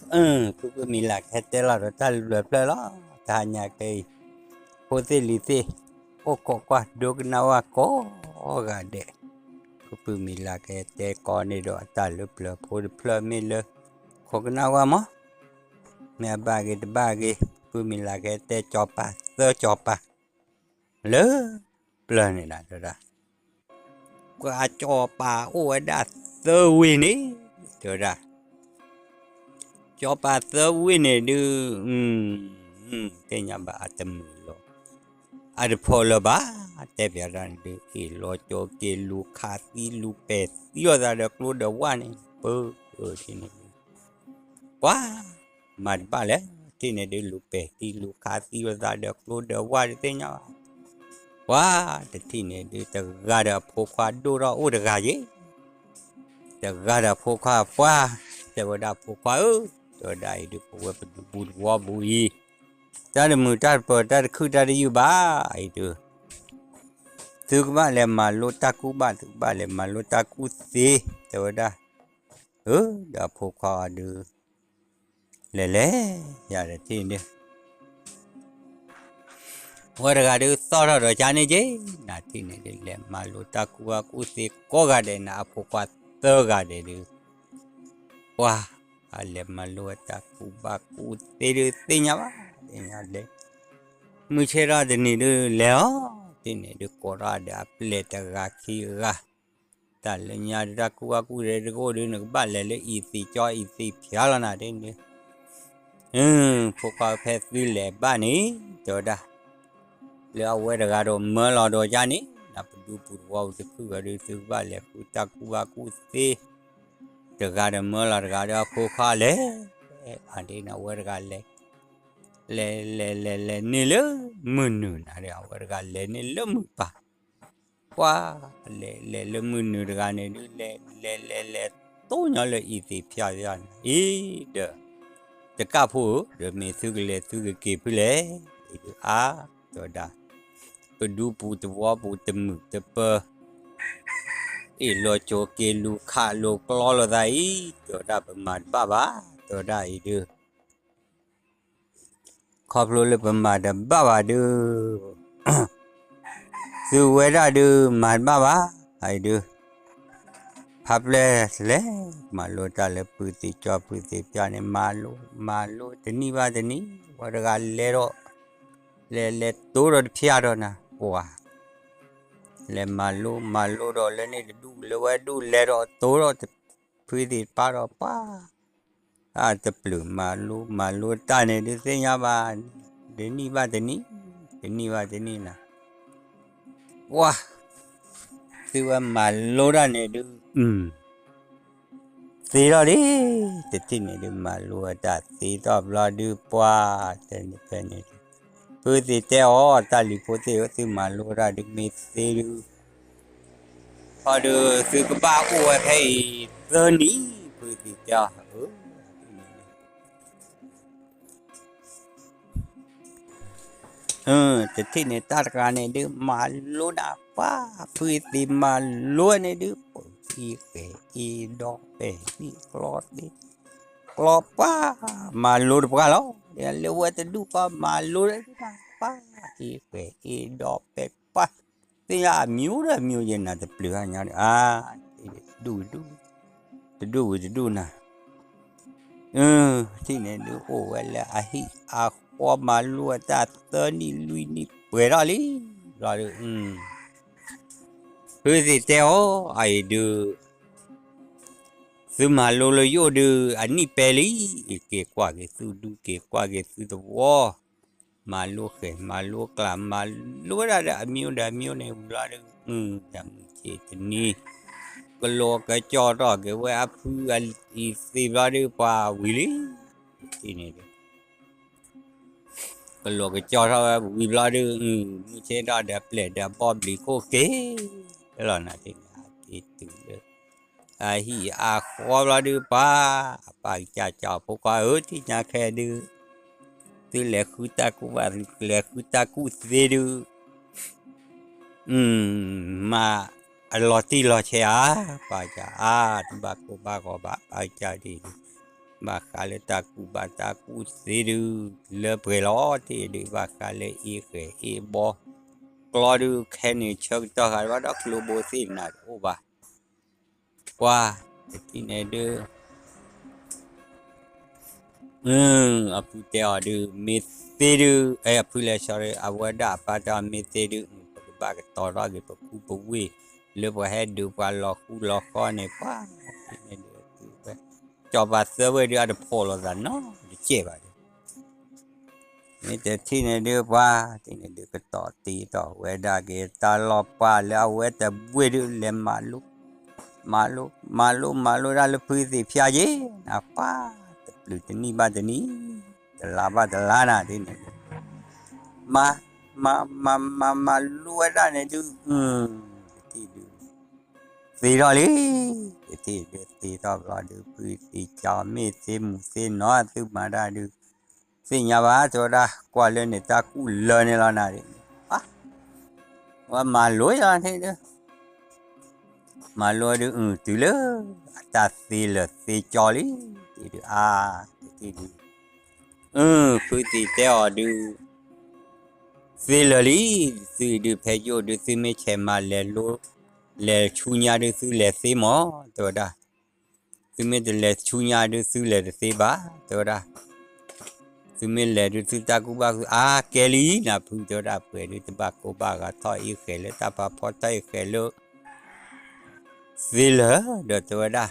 Kuku mila kete la rota le plelo tanya ke pose lite o ko kwa dog na wa ko o ga de kuku mila kete ko ni do ta le ple po de ple mi le ko na wa mo me ba ge kuku mila kete chopa sơ chopa le ple ni na da qua chopa o da sơ wi ni da cho bà tớ quý này đưa cái nhà bà tâm lo à được phô lo bà thế bây giờ đưa cái lo cho cái lu khá tí lu bè tí ra được lu đầu qua này thì này quá mà bà lẽ thì này đưa lu bè tí lu khá tí ra được lu đầu qua thế nhau quá thì này đưa ta ra được phô khoa đô ra ô được gà gì ta ra được phô khoa quá ta vào được phô khoaตัวได้ดูว่าเป็นบุญว่าบุยถ้าเมื่อถ้าเปิดถ้าคือถ้าได้อยู่บ้าไอ้ดูถึงบ้านเลยมาลุตากูบ้านถึงบ้านเลยมาลุตากูสิตัวได้เดี๋ยวพวกเขาดูเล่ๆอย่าได้ที่นี่ว่าเราดูสอนเราจานี่เจ้นาที่นี่เลยมาลุตากูสิก็กาเดนะพวกเขาเตอร์กาเดดูว้าale maluata kubaku tere tenya ba tenya le muchera de ni de leo tine de kora de pleta ga khi ga ta le nya da kubaku de ko de ne ba le isi cho isi phya la na de ni phoka phe si le ba ni to da le awe da ga do mo lo do ja ni na pu pu wa de ku ga de su ba le ku ta kubaku si the garden mala garden phoka le andi na wer galle le ni le munu na le wer galle ni le mu pa kwa le munu ga ne le to nya le i ti phya ya de ka phu de me su ke pu le a to da pu du pu to wa pu te mu te pa lo cho ke lu kha lo klo lo dai to da ba ma ba to da I do khop lo le ba ma da ba do su we da do ma ba I do phap le ma lo ta le pu ti cho pu ti pya ne ma lo de ni ba de ni wa da ga le to ro phya ro na wa le malu ro le ni du le wa du le ro to ro phi di pa ro pa a te plu malu ta ne de se nya ba de ni ba de ni na wa tu wa malu ra ne du si ro di te ti ne du malu ta si to bla du pa te ne pe ne phu di te o ta li phu te o tu malu ra de me se du sự cái ba của thầy giờ ní với thì cha thì này ta cái này đứa mà luôn đã phá với thì mà luôn này đứa cái đó cái clot phá mà luôn phá lo để lưu ở trên đứa mà luôn đấy phá cái đó cái phá thì miu gì nè tập lừa nhau du nè thì này đứa ô là qua mà lúa ta tơ ni lui ni quê ra đi rồi thì theo ai đưa mà lúa vô đưa anh ni peli cái qua cái su du cái qua cái su đó wow mà lúa clam mà lúa đã miu này là được chẳng chỉ ni cái lúa cái cho đó cái vậy áp anh đi ra đi qua Willy thì này cái lúa cái cho đó Willy ra đi chế ra đẹp lệ đẹp bom đi cô kế cái là này thì từ hi khoa ra đi pa cha phụ qua ở thì nhà khe đi từ lệ khu ta cũng và lệ khu ta cũng dễ được mà lo ti lo che bà cha ba ko ba cha đi bakal taku bataku sidu le prelote de bakal e bo klodu kene chok to har wa dok lu bo sin na o ba qua ti ne de apu te adu mesidu apu le sorry awada pada mesidu ba ke to ra ge ku bu we le bo he du pa lo ku lo ko ne pa ne de cho ba server dia ada polo da no de che baนี่แต่ที่ในเดือว่าที่ในเดือก็ต่อตีต่อเวดาเกตาลอป้าแล้วเวแต่เวดูเลมาลุได้ลูกพื้นสิพิอาเยนะป้าแต่ปลุกนี่บ้านนี้แต่ลาบ้านแต่ลานาที่นี่มามาลุยได้เนี่ยดูที่ดูสีดอลีที่ดูสีต่อรอดูพื้นสีจอมีสีหมูสีน้อยซื้อมาได้ดูสิญญาบ้าตัวได้กว่าเลยเนี่ยตากูเลยเนี่ยแล้วนะดิว่ามาลุยแล้วที่ดูมาลุยดูตัวเลยตาสีเลยสีจอลีที่ดูที่ดูพื้นสีเต่อดูสีเลยสีดูเพย์โยดูสีไม่ใช่มาเลยลูเลยชูญาดูสีเลยสีหมอตัวได้สีไม่ได้เลยชูญาดูสีเลยสีบ้าตัวได้สุเมลเลดูสุตากุบาแกลีนะพูดตัวได้เปิดดูตบากุบากท่ออีเขลตาปาพอท่ออีเขลสิลเดตัวได้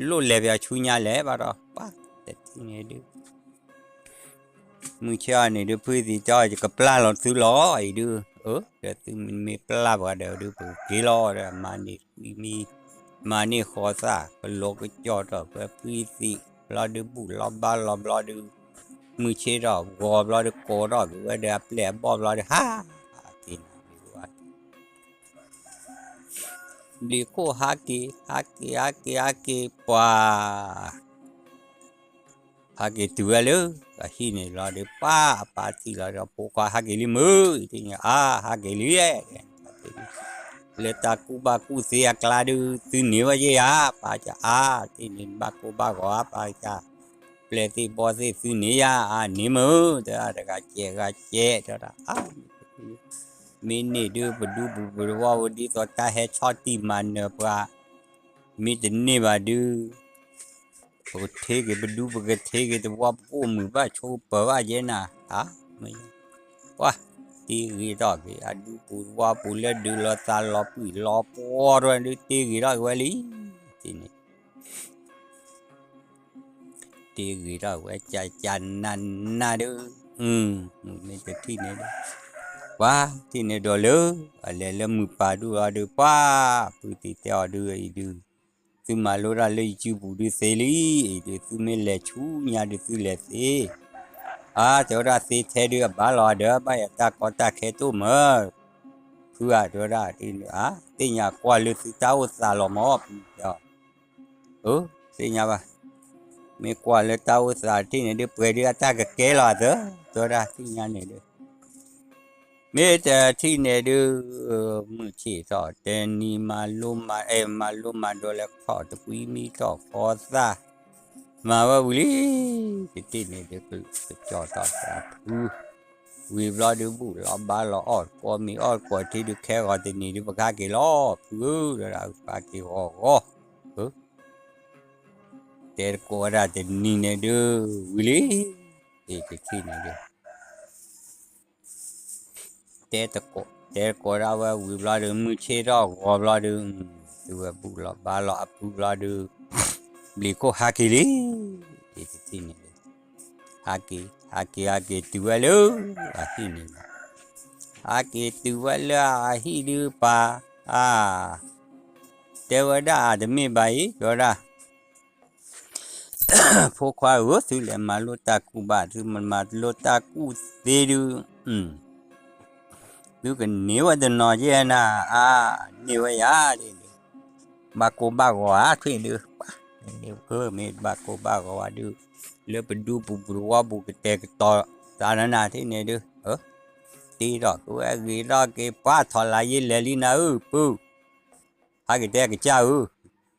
ลูเลเบียชูญาเลบารอป้าแต่ที่นี่ดูมือเช้านี่ดูพื้นที่จอยจะกับปลาหลอดซื้อล้อไอ้ดูเดี๋ยวซื้อมันมีปลาบ่เดี๋ยวดูปุ๊บกิโลเดี๋ยวมานี่มีมานี่ขอซะก็โลกก็จอดต่อเพื่อพื้นที่รอดูบุรอบ้านรอดูมือเชื่อเราวอลรอดูโกรอดูว่าเดี๋ยวเปลี่ยนบอลรอดูฮ่าที่นั่นดีกว่าดีโคฮักกี้ป้าฮักกี้ตัวเลยก็ที่นี่รอดูป้าที่รอดูพวกฮักกี้ลิมือที่นี่ฮักกี้ลิเย่เลตากูบากูเสียกลาดูตื่นเหนียวเยอะป้าจะที่นี่บากูบาก็ป้าจะเปลี่ยนที่บอสซื้อเนี่ยนี่มือเดี๋ยวเด็กเจ๊เดี๋ยวมินี่ดูบุว่าวันนี้ตัวตาเฮชอตที่มันเนปะมีแต่นี่มาดูโอ้เทกไปดูไปเทกแต่ว่าพวกมือบ้าโชว์เปิดว่าเย็นไม่ว่าตีกีดอกดูปูว่าปูเล่ดูลอตาลอปีลอปอดวันดูตีกีดอกเวลีที่นี่ตีกีดอกเวจันนันน่าดูไม่จะที่นี่ดูว่าที่นี่ดูเลยอะไรมือปาดูป้าปูตีเตอดูซึ่งมาลูราเลยจูบูดูเซลีดูซึ่งไม่เละชูญาดูซึ่งเละเซเจ้าราศีเทเดือบาลอเดือบายตากอตาเคตุเมอเพื่อเจ้าราที่ที่ญากว่าลือสิตาอุสาลมอบที่ญาบ่มีกว่าลือตาอุสาที่นี่เดือเปเดือตากเกลอเด้อเจ้าราที่ญาเนี่ยเด้อมีแต่ที่เนี่ยเด้อมือชี้ต่อเตนีมาลุมาโดนแล้วขอตะกุยมีต่อขอซะมาว่าบุรีที่นี่เด็กจอดต่อจากวีบล้อดูบุล้อบ้าล้อออดก็มีออดกว่าที่ดูแค่ก่อนที่นี่ดูปากกากี่ล้อแล้วปากกี่ล้อแต่ก็ได้ที่นี่เนี่ยดูวิลีที่นี่ดูแต่ก็ได้ว่าวีบล้อดูมือเชี่ยล้อวอบล้อดูบุล้อบ้าล้อบุล้อดูบลิโกฮักกี้ลีที่นี่ฮักกี้ตัวเลยที่นี่ฮักกี้ตัวเลยที่ดูป้าแต่ว่าได้แต่ไม่ใบก็ได้พวกควายวัวสุเลมาโลตากูบาดคือมันมาโลตากูเสียดูกันเหนียวแต่นอนเย็นเหนียวยาดิบากูบากว่าที่ดูมีบากูบากว่าดูเลือไปดูบุว่าบุกเตะต่อตานาที่นี่ดูตีดอกตัวกีดอกกีป้าทอลายเลลีนาปูหากิเตะกิเจ้า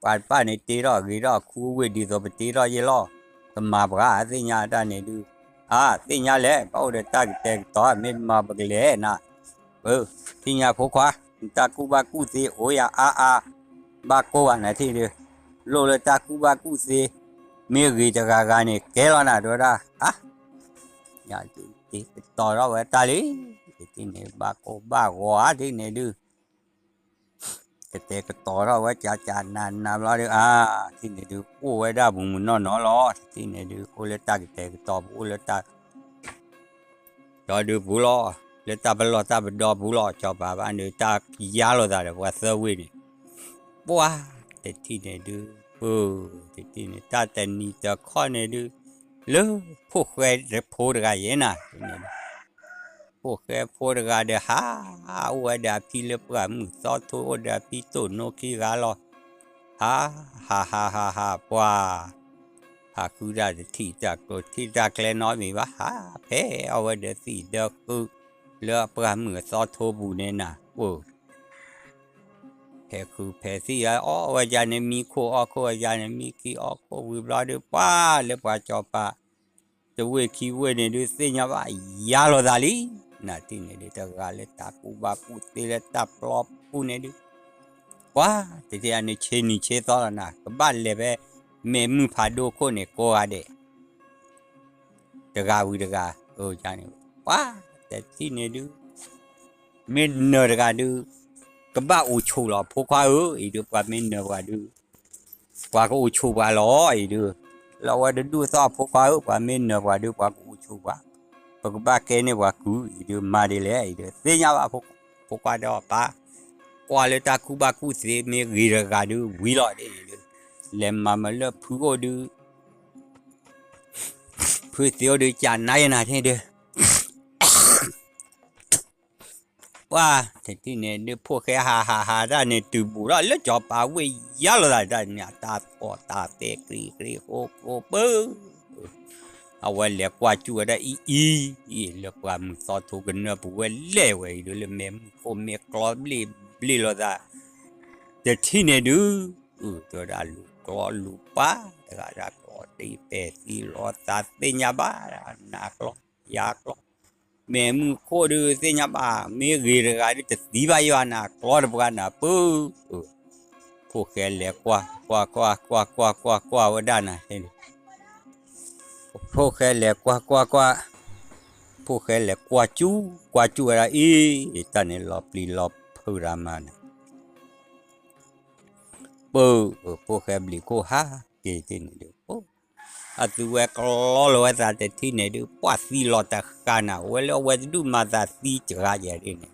quạt ba này tí đó gì đó khu quê đi rồi tí đó gì lo mà bà thì nhà ta này đi thì nhà lẽ bao giờ ta cái tao mình mà bực lẽ nè thì nhà phố khoa ta cu ba cu gì ôi ba cô anh này thì được lô là ta cu ba cu gì mấy người ta gà này kéo lo nè rồi đó nhà thì tao đó vậy ta lý thì này ba cô ba quá thì này đưa cái tao đó vậy cha nằm lo được thì này đưa cô vậy đó bụng nó lo thì này đưa cô lấy ta cái tao cô lấy ta rồi đưa bù lo lấy ta bên lo ta bên đó bù lo cho bà anh đưa ta giá lo ra được qua sơ quy này wow thì này đưa thì này ta tên ni ta khó này đưa lỡ phụ khỏe để phụ được cái gì nè phụ khỏe phụ được cái để ở đây phi lập cái mũi sao thôi ở đây phi tổ nó kia cái lo wow cứ ra để thì ra cái nói mình bảo thế ở đây thì được cứ lỡ cái mũi sao thôi bù này nè thế thì ở đây này mi ở đây này mi kia vui lo được quá lỡ quá cho baจะเวคีเวเนี่ยดูสิเนี่ยว่ายาโลดาลีน่ะที่เนี่ยดูตะกาเลตาปูบาปูเตเลตาปลอบปูเนี่ยดูว้าแต่ที่อันนี้เชนี่เชต่อแล้วนะก็บ้านเลยแบบแม่มือพาดูคนเนี่ยก็ว่าเด็ตะกาวิตะกาจานี่ว้าแต่ที่เนี่ยดูเมนเนอร์ตะกาดูก็บ้าอูชูหรอพวกว่าอีดูว่าเมนเนอร์ว่าดูว่าก็อูชูว่าหรออีดูเราว่าดูสอบพวกเขาว่าไม่เนว่าดูว่ากูชูว่าพวกบ้าแกเนี่ยว่ากูดูมาดีเลยดูเสียว่าพวกว่าดอกป้ากว่าเลยตากูบ้ากูเสียมีกีรกาดูวิลอดดูเล่มมาเลยผู้ก็ดูผู้เสียวดูจานไหนนะที่ดูว่าที่เนี่ยดูพวกแค่ได้เนี่ยตูบุระแล้วจอบป่าเวียอะไรได้เนี่ยตาปอตาเตกรีโอเบอเอาไว้เลี้ยกว่าจัวได้อีเลี้ยกว่ามึงสอดถูกกันเนื้อผู้เว้เล่ไว้ดูเลยแม่โคเมกรอบลีเราได้แต่ที่เนี่ยดูตัวได้ลูกกรอลูกป้าแต่ก็ได้กรอตีเป็ดตีรอตาเตียบ้าหนักหรอกยากหรอกแม่มึงโคดูเสียบ้าไม่กีรกาจะตีไปอยู่นะกรอดบุกันนะปุ๊พวกแกเลี้ยกว่าว่าด้านนะเห็นพวกแกเลี้ยกว่าพวกแกเลี้ยกว่าจูอะไรตอนนี้ลอบพูดรามันพวกแกบลิโกเกี่ยที่นี่ดูตัวก็ล้อว่าจะที่นี่ดูป้าสีลอตะกันนะว่าดูมาจะสีจะอะไรอย่างนี้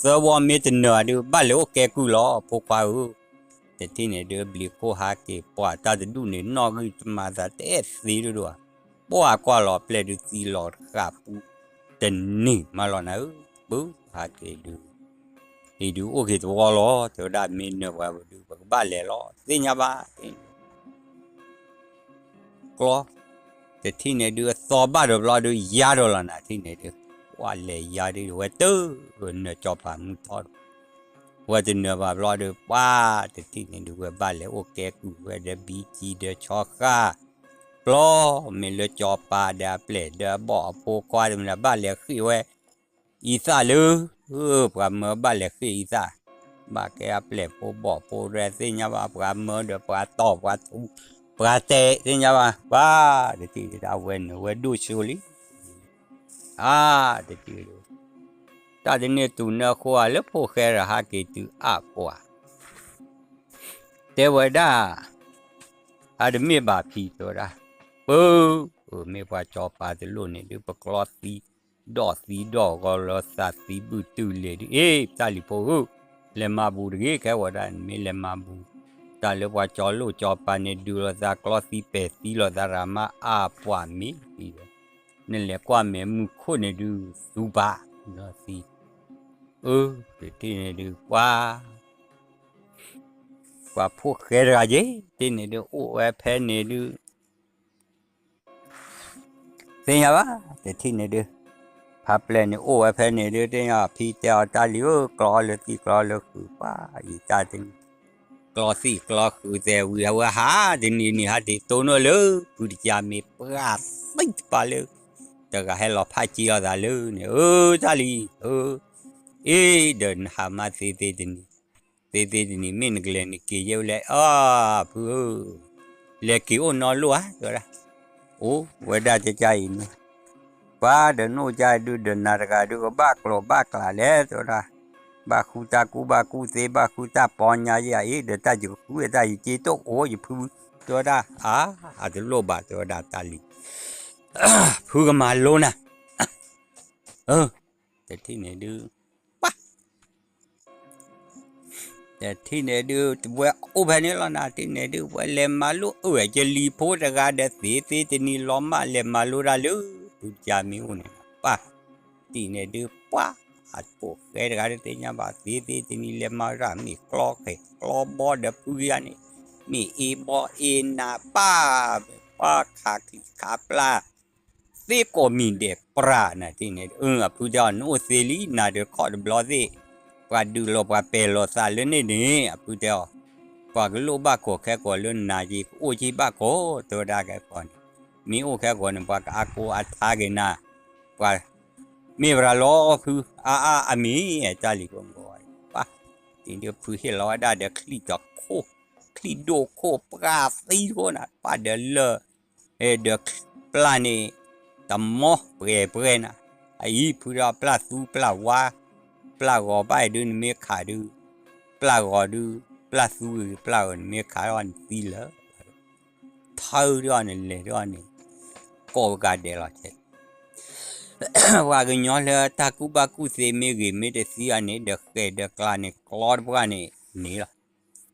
สวามีแต่เนื้อดูบ้านเราแกกูล้อพวกเขาแต่ที่นี่ดูบลิโกเกี่ยป้าจะดูเนี่ยนอกจากมาจะสีดูป้ากว่าล้อเปลี่ยนดูสีล้อครับแต่นี่มาล้อนะเกี่ยดูโอเคตัวล้อตัวด้านมีเนื้อว่าดูบ้านเราล้อสีเนี้ยบ้าก็แต่ที่เนี่ยดูสอบบ้านเราดูยาดูแล้วนะที่เนี่ยดูว่าเลยยาดูว่าตื้อเนื้อจอบผ่านมุทอดว่าจะเนื้อว่าเราดูว่าแต่ที่เนี่ยดูว่าบ้านเราโอเคกูว่าเดบีจีเดช็อกก้าปลอไม่เลยจอบป่าเดเปลดเดบ่อโพกว่ามันบ้านเราคือว่าอีสานเลยปราเมื่อบ้านเราคืออีสานบ้านแกเปลดโพบ่อโพเรซิเนี่ยว่าปราเมื่อเดปราตอบว่าทุปราเตะเนี่ยว่าเดี๋ยวที่เราเว้นดูชูลิเดี๋ยวที่ดูตอนนี้ตัวเนื้อขั้วแล้วพวกแกระหากิจกว่าแต่ว่าได้อาจจะไม่บาปีตัวละไม่ว่าจอปาจะลุ่นเนี่ยดูปกลอสีดอกก็ลอสัตสีบุตรเลยตาลิโพเลมาบูร์เกแค่ว่าได้ไม่เลมาบูตาเลว่าจอลูจอปาเนี่ยดูเราจะกลอสีเป็ดสีเราจะรามาปวามีนั่นแหละกว่าแม่มุขคนเนี่ยดูสูบะลอสีที่เนี่ยดูว่าพวกแกระเจที่เนี่ยดูเพนเนี่ยดูเสียบ้าแต่ที่เนี่ยดูพับเลยเนี่ยเพนเนี่ยดูที่เนี่ยพี่เจ้าตาลิโอกลอเลยที่กลอเลยคือว่าอีตาจริง Klosi klok ute wa ha dini hati tono le pudia me pras pale daga hello pachi da le ne tali den hama dini min glen ki yele pu le ki o no lo ha ra o weda chai ni pa de no chai du de narga du bakla le ra baku se baku ta ponya ya de ta ju ku ta ji to o ji pu to da de lo ba to da ta li pu ga ma lo na de ti ne du pa de ti ne du we o ba ne la na ti ne du we le ma lo o je li po da ga de se ti ni lo ma le ma lo ra lu tu ja mi u ne pa ti ne du pa po cái cái đấy nha bà tí ni le mà ra mi clo cái clo bo de puya ni mi e bo e na pa khá pla thế có mi de pra na tí này puya no se li na de kho de blo de và du lo pa pe lo sa le ni puya và cái lô ba của cái của lên na gì ô chi ba có tôi ra cái con mi ô cái của nó ba cái cô tha cái na và mi bra lo pu mi ta li ko ngoi pa tin de pu he lo da de kli do ko pra si ko na pa de le de plane tammo pre na ai pu ra pla su pla wa pla go ba du mi kha du pla go du pla su pla mi kha on si le thau ro ne le ro ne ko ga de la cheว่ากันย้อนเลยตากูบากูเซเมกิเมเดซีอันนี้เด็กเด็กกลานี่คลอดบ้านนี่ล่ะ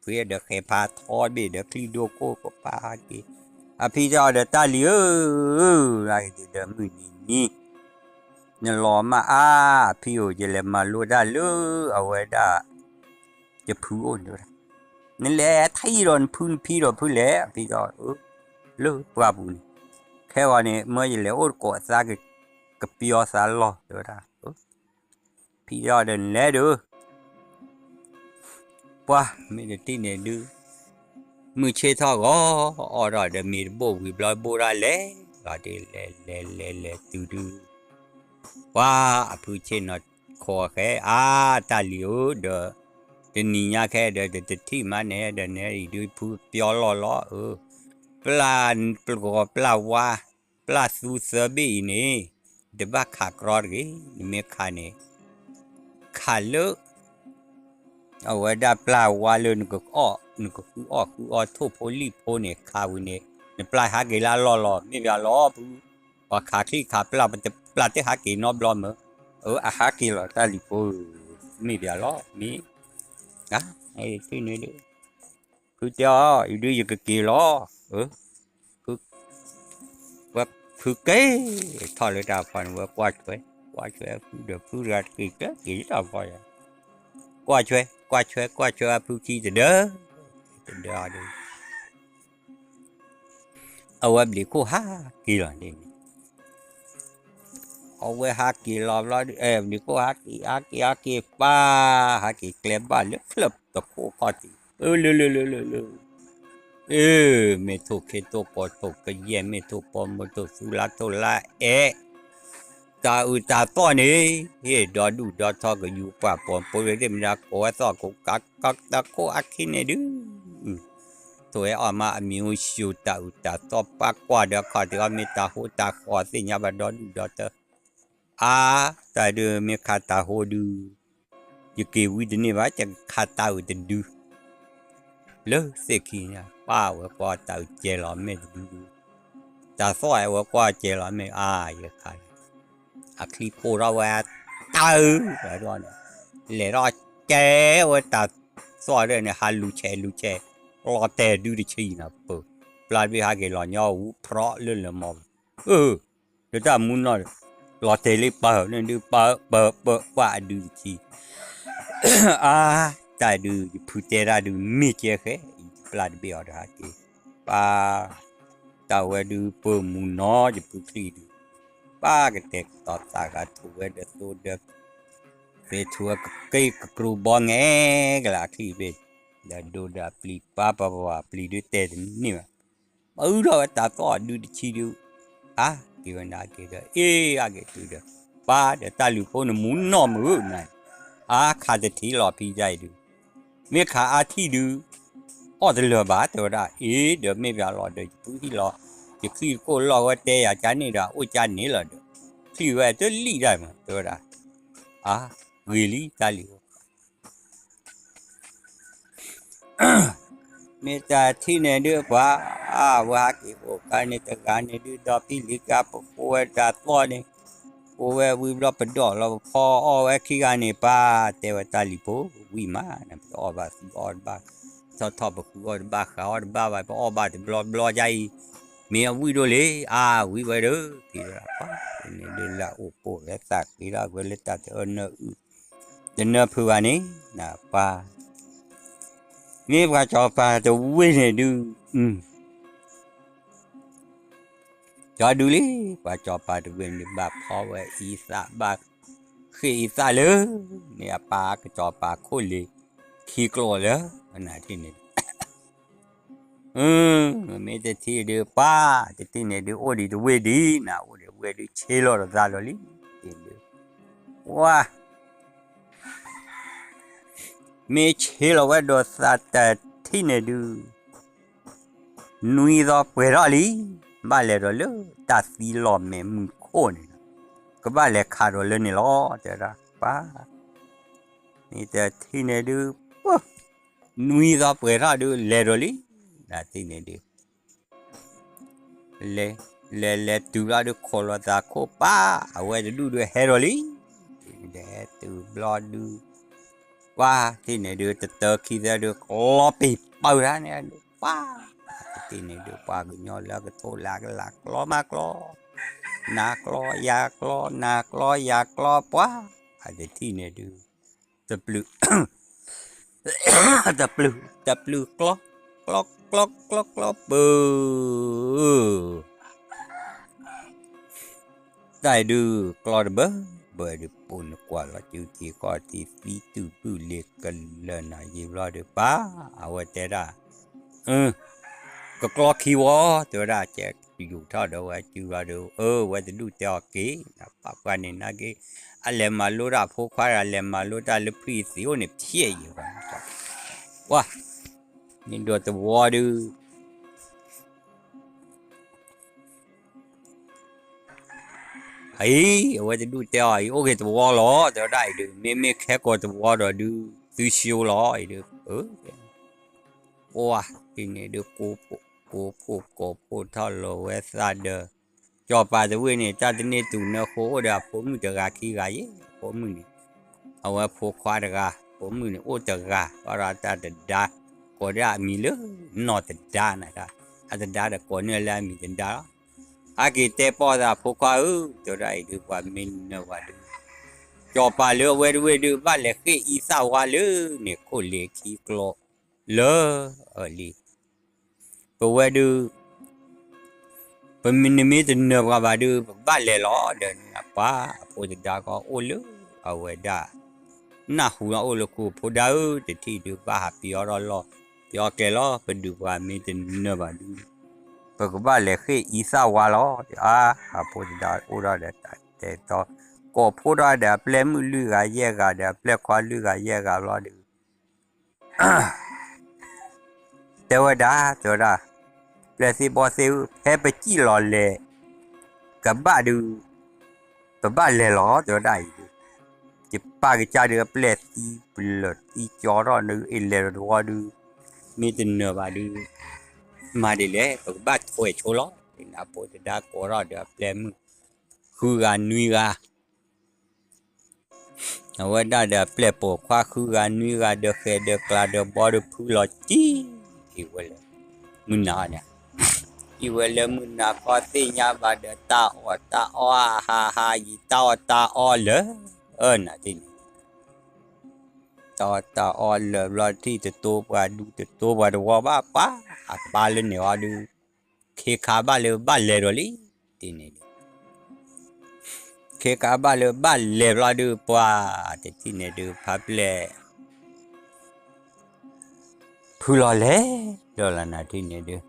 เพื่อเด็กเขพาทอดเบเด็กคลีโดโก้ก็พาดีพี่เจ้าเด็กตาลีอะไรเด็กมือนี่เนี่ยล้อมาพี่โอจะเลยมาลูด้าเลยเอาไว้ด้าจะพูดด้วยนั่นแหละไทยรอนพูนพี่รอนพูดแล้วพี่เจ้าเลยว่าบุญแค่วันนี้เมื่อจะเลยโอ้กอดซากcái pio sa lo được ra pio đừng lẽ được qua mình để tin này đưa mười chơi thọ gõ ở rồi để mình bổ vì nói bổ ra lẽ rồi để lẽ từ từ qua phụ chơi nó khó cái ta liu được để nhìn cái để thi mà nè để nè đưa phụ pio lo plan wa plan su sơ bi nè de ba khá cọt cái miếng khá này khá lỡ ở ngoài đã pla qua lên nó cứ thô poli po này khá vui này nó pla há cái là lo mi vào lo và khá khi khá pla tới há cái nó lo mà há cái là ta li po mi vào lo mi hay cái này nữa cứ cho đưa vô cái kia lo cứ cái thôi lại đào phần vừa qua chuối được cứ ra kỳ đào coi qua chuối phụ chi từ đó đi em đi cô ha kỳ rồi đi với ha kỳ lo em đi cô ha kỳ ba ha kỳ klem ba lớp lớp tập cô khó thì lư me thuộc cái tổ bỏ thuộc cái gì me thuộc bỏ một tổ su la ta to này đó đủ đó to cái du pa bỏ với dem ra có to có các ta có aki này đứ tôi mà miu siêu ta to pa qua đó khó thì me ta ho ta khó thì nhà bà đó đủ đó tơ ta đưa me khá ta ho đứ như kiểu vui đến này bà chẳng khá ta ở đến đứ lỡ sẽ khi nha ba vừa qua tàu chè lọ mẹ ta xoay vừa qua chè lọ mẹ vậy khai khi cô ra qua tàu rồi đó này lẽ đó chè vừa ta xoay đây này hai lu chè lọ tè đưa đi chi nào bự lại bị hai cái lọ nhau pro lên là mồm người ta muốn nói lọ tè lấy bờ nên đưa bờ qua đưa chi ta đưa phụ tè ra đưa mi chè khé là bị ở đó thì ba tao về đưa bơm muốn nó thì bơm khí đi ba cái tết tọt ta cả thu về được tôi được về thua cây cừu bò nghe cái là khí về เดี๋ยวดูดาปลีป้าป้าป้าปลีดูเตะนี่มั้ยเราตาต่อดูดิชิดูกี่วันได้กี่เดือนอะไรดูเดือนป้าเดี๋ยวตาลูกคนมุนนอมรู้ไหนขาดที่หล่อพี่ใจดูเมื่อขาที่ดูเดือบ้าตัวได้เดี๋ยวไม่ไปหล่อเดี๋ยวผู้ที่หล่อจะคือก็หล่อว่าเตะจานนี่ละจานนี่ละเดี๋ยวคือว่าจะลีได้มั้ยตัวได้really ตาลูกเมตาที่เนี่ยเดือว่าว่ากี่โอกาสในตะการในเดือดอพี่ลิกาปปัวตาตัวเนี่ยปัววิบลบดอเราพอขี้กันเนี่ยป้าแต่ว่าตาลิโปวิมานะบาบาทอปบาเขาบาไปบาแต่บลอใจเมียวิโดเลยวิไปเด้อที่ละป้าเนี่ยเดือละโอ้โหแล้วตักที่ละเวลตักเนอเนอผู้วันนี้นะป้านี่ว่าจอปลาตัววิ่งเนี่ยดูจอดูเลยว่าจอปลาตัววิ่งเนี่ยแบบพอว่าอีสาบักคืออีสาเลยเนี่ยปลาก็จอปลาคู่เลยขี้กลัวเลยขนาดที่นี่ไม่ได้ที่เดียวป้าที่นี่เดียวโอ้ดีตัววิ่งดีนะโอ้ดีวิ่งดีเชี่ยวเราได้เลยว้าไม่เชี่ยวว่าโดนสัตว์ที่นี่ดูนุ้ยเราเปรอะลีบ้านเล่เลยตัดสีหล่อแม่มึงโค่นก็บ้านเล่ขาดเลยนี่ล้อเจ้าละป้านี่แต่ที่นี่ดูนุ้ยเราเปรอะดูเล่เลยนะที่นี่ดูเล่ตัวเราดูโคลตาโคป้าเอาไว้ดูเฮโรลีเด็ดตัวบลอดูว่าที่นี่ดูตะขี้จะดูคลอปีเปิดร้านเนี่ยดูป้าที่นี่ดูป้าก็ย้อนแล้วก็โทรหลักล้อมากล้อนักล้อยากล้อนักล้อยากล้อป้าอะไรที่นี่ดูตะปลุตะปลุกล้อเบอได้ดูกล้อเบอดูปุ่นกว่าละจุดที่ข้อที่ฟีตูปูเล็กกันเลยนะยิ่งรอดูป้าเอาไว้แต่ละก็กลัวขี้วอตัวได้แจกอยู่ท่าเดียวไว้จูราดูไว้จะดูเจ้ากี้นะปากวันนี้นะกี้อะไรมาลูราพวกควายอะไรมาลูราลูกพี่สิโอเนี่ยเพี้ยอยู่กันว้านี่ดูตัววอดูไว้จะดูเจ้าโอเคตัววอล้อตัวได้ดูไม่แค่กดตัววอดูซื้อชิวล้อดูว้าทีนี้ดูกูท่าโลเวสซาเดอจอปาจะเว้ยเนี่ยจ้าที่นี่ตุนเนอโคเดาผมมือจะกาขี้กายผมมือนี่เอาไว้พกควายกาผมมือนี่โอจะกาว่าเราจะดาก็ได้มีเลยนอตดานะอาจจะดาแต่ก่อนเนี่ยแล้วมีจะดากี่เตปอดาพกควายจะได้ดูว่ามินเนว่าดูจอปาเลยเว้ยดูบ้านเล็กอีสาวาเลยเนี่ยโคเล็กขี้กลัวเลยลีเพราะว่าดูPemini tenir berabadu balik lah dan apa dah kau ulu aweda nah huang ulu ku podau jadi du bah pior lo pior ke lo pedu kami tenir badu balik ke isa walo apa dah ora dah to ko poda dah plem lu ga ye ga dah plek kwa lu ga ye ga lo du tewada Plesi bosi hepe chi lo le kaba du kaba le lo to dai chi pa ke cha de plesi blood i cho ro nu ile ro du mi tin ne ba du ma de le ba thoi cho lo na po da ko ro de plem khu ga nui ga wa da de ple po kwa khu ga nui ga de khe de kla de bo de phu lo chi i wala mun na ne Iwala muna kotinya pada ta'o ha ta'o le na tin ta'o le lo ti tu ba do ba pa ba le ne wa du ke ka ba le ro li tin ni ke ka ba le lo du pa tin ne du pa ple พูลอเล่เดี๋ยวละนาที่นี่เด้อ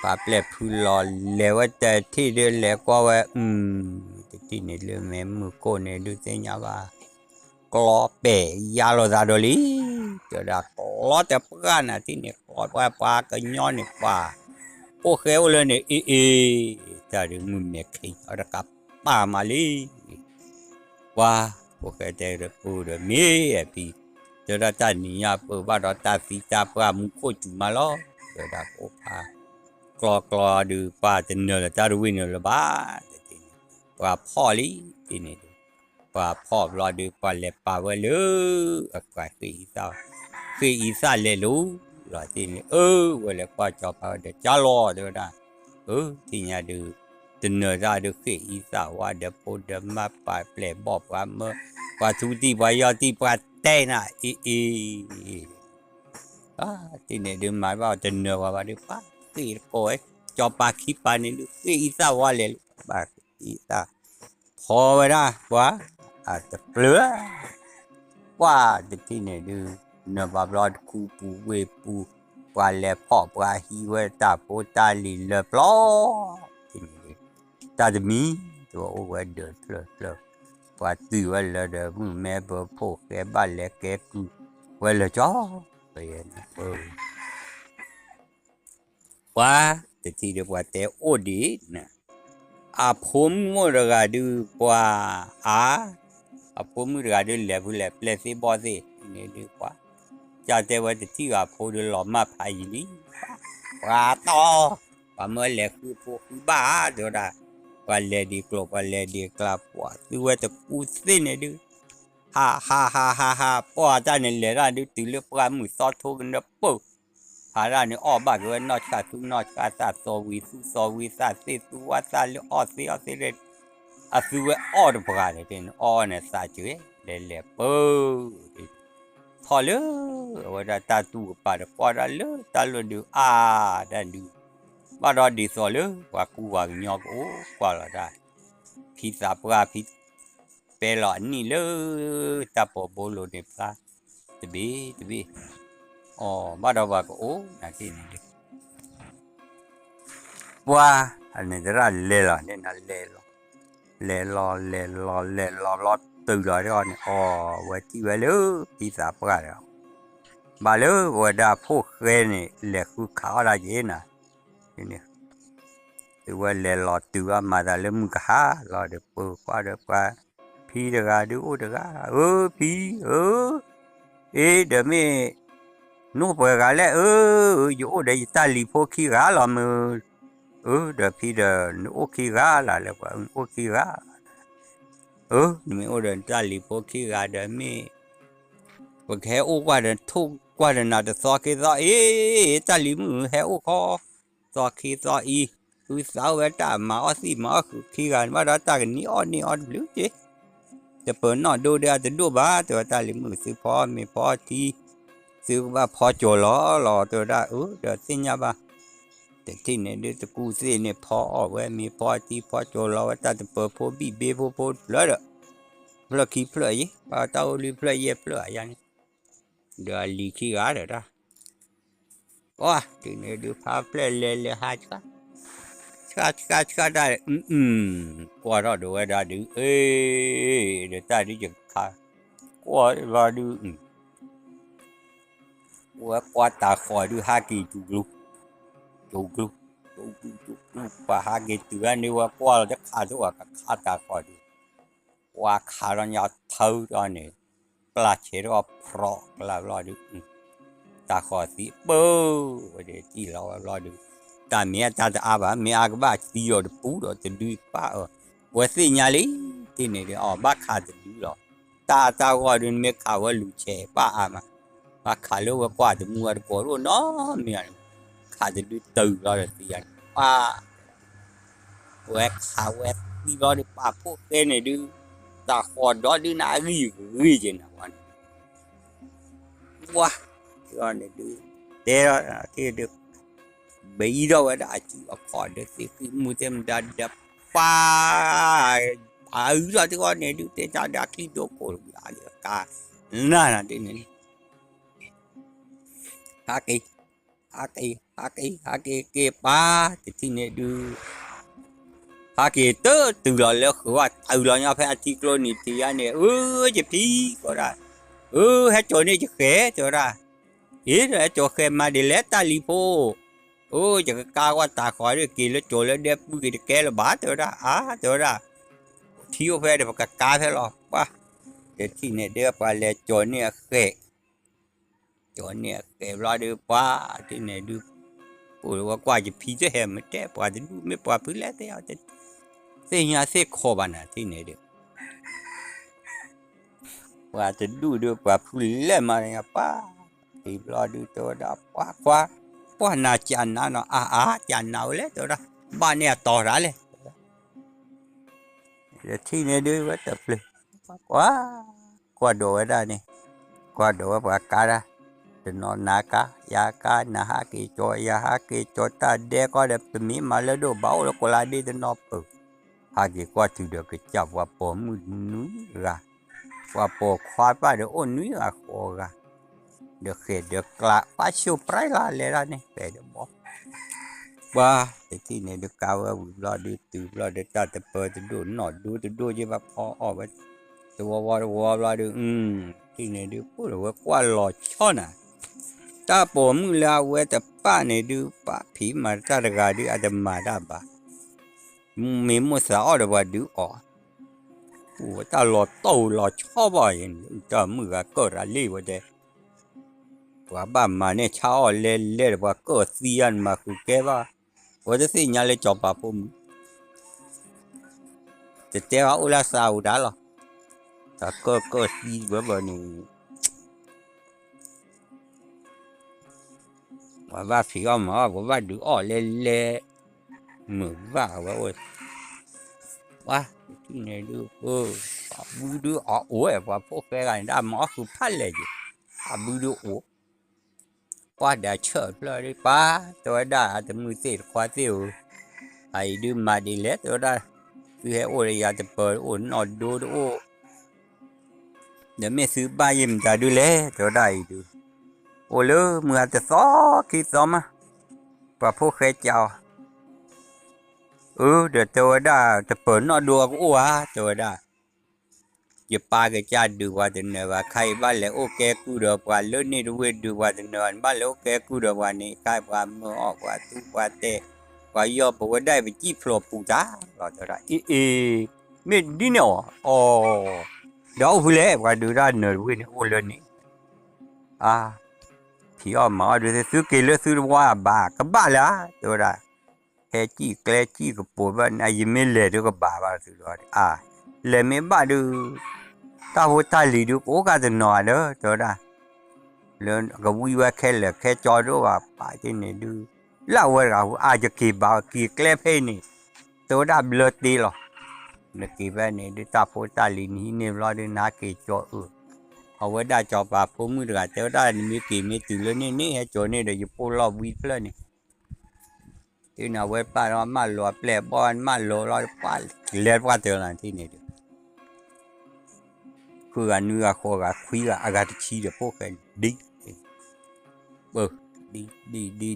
ปาเปล่พูลอเล่ว่าแต่ที่เด้อเล่ก็ว่าที่นี่เรื่องแม่มือโกเนี่ยดูเสียงว่ากลอเปยาโลซาโดลีเดี๋ยวดักกลอแต่เพื่อนน่ะที่นี่กลอว่าปลาก็ย้อนนี่ปลาโอเคเลยเนี่ยแต่เรื่องมือเมฆเอาละกับป้ามาลีว่าโอเคแต่เรื่องปูเรื่องมีพี่เดี๋ยวเรานี่ยาปูว่าเราตาสีตาปลามุโคจุมาล้อเดี๋ยวดักโอพากลอดูปลาจะเนื้อจะรู้วินเนื้อบ้าปลาพ่อลีที่นี่ปลาพ่อรอดูปลาเล็บปลาเวลือก็คืออีสานเลยรู้รอที่นี่เวลาปลาจอบปลาเดี๋ยวจะรอเดี๋ยวนะที่นี่ดูจะเนื้อจะดูคืออีสานว่าเดี๋ยวพูดเดี๋ยวมาปลาเปล่บอกว่าเมื่อปลาทุติปลายอที่ปลาเต้น่ะที่นี่ดูหมายว่าจะเนื้อว่าดูปลาคือโอ้ยจอบปลาขี้ปลาเนี่ยดูคืออีสานว่าเลยปลาอีสานพอไว้นะว่าอาจจะเปลือว่าที่นี่ดูเนื้อบาบลอดคูปูเวปูปลาเล็บพ่อปลาฮีเวตาโปตาลิเล็บล้อที่นี่ตาจะมีตัวโอเวเดอร์เปลือว่าตื่นวันละเดอมึงแม่เบอร์พวกแกบ้านเล็กแกกูวันละจ้อไปนะว่าที่เดียวว่าแต่โอดีนะผมมือระดูกว่าผมมือระดูเล็บเล็บสิบอสินี่ดีกว่าจะแต่ว่าที่ว่าผมดูหล่อมาพายนี่ว่าต่อว่าเมื่อเล็กคือพวกบ้าเดี๋ยวได้ว่าเล็กดีกลับว่าเล็กดีกลับว่าคือว่าจะกูสิเนี่ยดูฮ่าป้าจ้าเนี่ยเลยนะดูตื่นเลือกว่ามือซอทุกเนี่ยปุ๊บหาร้านนี้ออกบ้านก็นอชาสุนอชาซาโซวิซาเซสุวัซาเลออเซเรสุเวออดพกาเนี่ยเป็นออเนี่ยซาจุเล่ปุ๊บทอเลยว่าตาตูปาดปอดเลยตาลดูดันดูบ้านเราดีสอเลยว่ากูว่าหยอกโอ้กว่าละได้พิซซ่าปลาพิเปลอนนี่เลยตาปอโบโลเนี่ยปลาตบีบ้านเราว่าโอ้นาทีนี้ว่าอันนี้จะรันเล่ละเนี่ยนั่นเล่รอตื่นเลยก่อนว่าที่ว่าเลยพิซซ่าปลาแล้วมาเลยว่าได้พวกเรนี่เล็กคือข้าวอะไรเย็นน่ะนี่ตัวว่าเล่รอตัวมาได้เลยมึงก็หารอเดี๋ยวปุ๊บว่าเดี๋ยวไปพี่เดี๋ยวดูเดี๋ยวพี่เดี๋ยวไม่นู่นไปกันแล้วอยู่เดี๋ยวตาลีพวกขี้กาละมือเดี๋ยวพี่เดี๋ยวนู่นขี้กาละแล้วก็นู่นขี้กานี่เดี๋ยวตาลีพวกขี้กาเดี๋ยวไม่ว่าแค่โอ้กว่าเดี๋ยวทุกกว่าเดี๋ยวน่าจะสอขี้สอตาลีมือแค่โอ้คอสอขี้สอคือสาวเวต้ามาสิมาคือขี้กันว่าเราตากันนี่อ่อนหรือเจ๊จะเปิดนอนดูเดี๋ยวจะดูบ้าตัวตาลิมือซื้อพอไม่พอที่ซื้อว่าพอโจล้อรอตัวได้เดี๋ยวสิ่งนี้บ้าแต่ที่เนี่ยเดี๋ยวจะกูซื้อเนี่ยพอไว้มีพอที่พอโจล้อว่าตาจะเปิดพอบีเบพอเลยเพลขี้เพลยี่ว่าตาลีเพลยี่เพลอย่างนี้เดี๋ยวลีขี้อะไรได้ว้าที่เนี่ยเดี๋ยวพาเพลเล่หาจ้าชาได้กว่าเราดูได้ดูเดี๋ยวตาดิจะขากว่าเราดูว่าตาคอยดูหากีจุกป่าหากีตัวนี้ว่ากว่าเราจะขาตัวกับขาตาคอยดูว่าขาเราเนี่ยเท่าตอนนี้ปลาเชื่อว่าเพราะเราดูตาคอยสิเบ้อเดี๋ยวที่เราดูตาเมียตาจะอาบ้าเมียอาบ้าที่อยู่ปูดจะดูป้าว่าสิ่งนี้ที่นี่เดี๋ยวบ้าขาจะดูหรอตาว่าดูเมียขาว่าลูเช่ป้าอามาว่าขาเลือกว่าจะมัวจะปวดรู้เนาะเมียขาจะดูตื่นเราจะเสียป้าแวกขาแวกที่เราดูป้าพวกเต้นดูตาคอดดูน่ารีจริงนะวันว้าที่เราดูเดี๋ยวที่ดูbây giờ đã chỉ có khỏi được cái mua thêm đã pha rồi thì con này được thế đã khi đồ cổ cả nè là thế này haki haki ba thì này đưa haki từ là lỡ khóa từ là nhau phải ăn luôn thì anh này chụp đi có ra hết chỗ này chụp khé cho ra ít rồi chỗ khé mà đi lết ta li po chụp cái cao quá ta khỏi được kỳ lên chỗ lên đẹp cái cái là bá cho ra cho ra thiếu phải được cái cá thế lo quá để thì này đưa qua lên chỗ này khé chỗ này khé lo được quá thì này được ủa qua chụp phi cho hem thế qua thì mới qua phi lết thế thế nhà thế khó bạn à thế này được qua thì đủ được qua phi lết mà apa thì lo được tôi đã quá na chăn nó chăn nào lấy tôi đó ba này to ra lên thì này đưa quá tập lên quá đồ ở đây này quá đồ qua cá ra thì nó cá ya cá na ha ki cho ta để có đẹp mi mà lấy đồ bảo nó có lại đi thì nó ha ki qua từ được cái chập qua bỏ mũi núi ra qua bỏ khoai ba được ôn núi ra khó ra được kể được là ba siêu trái là lấy ra này để được bỏ ba thì này được cao lo đi từ lo để ta tập từ đồ nọ từ đồ chứ ba họ vậy từ qua lo được thì này được quá lo cho nè ta bỏ mũi la về tập ba này được ba phí mà ta được gà được adam mà đã ba mình mua sao được ba được ta lo tàu lo cho vậy ta mua cái cỡ ra li vậy đấyว่าบ้านมาเนี่ยเช้าเล่ว่าก็เสียนมาคือแกว่าจะสิญาเลยจอบปะผมแต่เจ้าอุลาซาอุดาหรอแต่ก็สีแบบนี้ว่าผีออกมาว่าดูอ๋อเล่เหมือนว่าโอ้ยว่าที่ไหนดูบูดูอ๋อโอ้ยว่าพวกแกกันได้หมอคือพันเลยบูดูโอ้qua đã chở rồi đi ba tôi đã từ mười tỷ qua tiêu hay đưa mà đi lết rồi đây cứ hệ ôi là từ bờ ổn nọ đô để mẹ xứ ba dìm ta đưa lết rồi đây được ôi lơ mưa từ gió khi gió mà và phố khé chào để tôi đã từ bờ nọ đùa cũng tôi đã giờ ba cái cha đưa qua từ nơi và khai ba lẽ ok cứ được qua lớn này đưa qua từ nơi ba lẽ ok cứ được qua này khai qua mưa qua tu qua tê qua giờ bộ đây bị chi phlo phụ giá rồi đó mình đi nào đó vui lẽ qua đưa ra nơi vui này ô lên này thì mà đưa thứ kia lấy thứ qua bà các bà lá rồi đó cái chi cái chi cái bộ bên ai mình lấy được cái bà từ đó lấy mấy bà đưa ta vô ta lì được cố cả từng nọ đó rồi đó lên cái vui vẻ khe là khe cho đó và phải thế này đưa lâu rồi cho kỳ bảo kỳ kẹp hết này tôi đã lượt đi rồi là kỳ về này đưa ta vô ta lì ní nên lo đưa ná kỳ cho họ với đã cho bà phố mới được tới đó mới kỳ mới từ lên này hết chỗ này để giúp cô lo vui lên này thế nào với bà nó mà lo ple bon mà lo qua lẹt qua từ là thế này cứ ăn nửa khô gà khuya agat chi để phố cái đi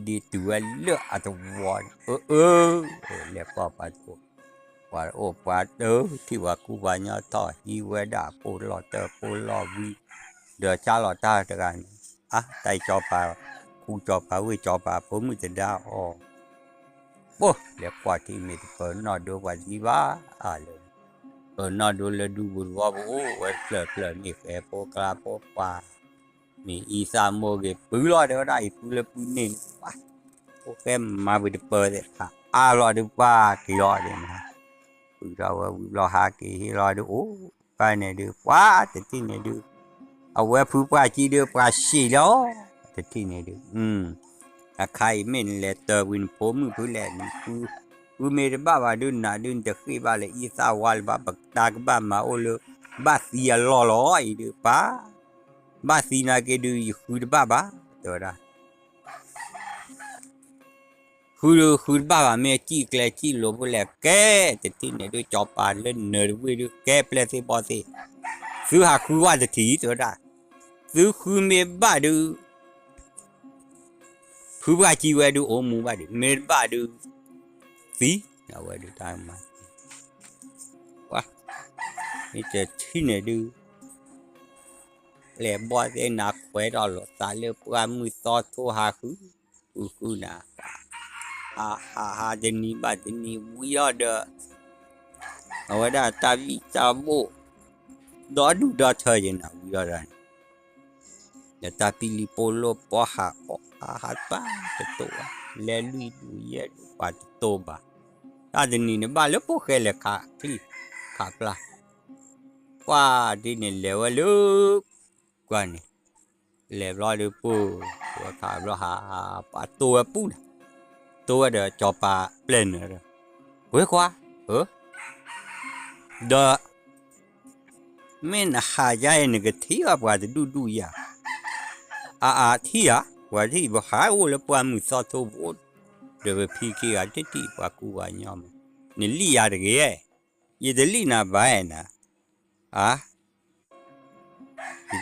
đi từ anh lựa từ vòn lẹ qua bà cô qua qua đỡ thì qua cô bà nhỏ to đi qua đã cô lo vi đỡ cha lo ta được anh tay cho bà cô cho bà với cho bà phố mới tình ra lẹ qua thì mình phải nói được qua gì ba nó đồ là đồ bùn hoa vậy phở nhịp po cà po pa mi isa mo cái bự lo đó đây bự là bự nên ok mà bị bờ đấy lo được ba cái lo đấy mà bự lo ha cái lo được cái này được quá thì này được quê phú qua chỉ được qua xí đó thì này được khai mình là tờ win phố mình cứ lẹ मेरे बाबा डून ना डून तक बाले ईसा वाल बाबा ताक बा मा ओलो बासिया लो इदु पा बासिना के दु खुद बाबा तोरा खुद बाबा में ची क्ले ची लो बोले के ते ने दु चोपा ले ने वे दु के प्ले से बो से सु हा खु वा ते थी तोरा सु खु me ba du ba chi we do o mu ba de me ba do fi na we do time ma wa ni te thi ne do le bo de na kwe do lo ta le pa mu so tho ha khu na ha de ni ba de ni we are the awa da ta vi ta bo do du da tha je na we are da ta pi li polo po ha pa to le lui du ye pa to ba ta de ni ne ba le po khe le kha thi kha pla qua đi ne le wa lu qua ne le lo de pu wa kha lo ha pa to pu to de cho pa plen ne we qua da men ha ya ne ge thi wa de du ya thi ya wa thi ba ha wo le pa mu so to bo de pi ki ga ti wa ku wa nyam ne li ya de ge ye de li na ba na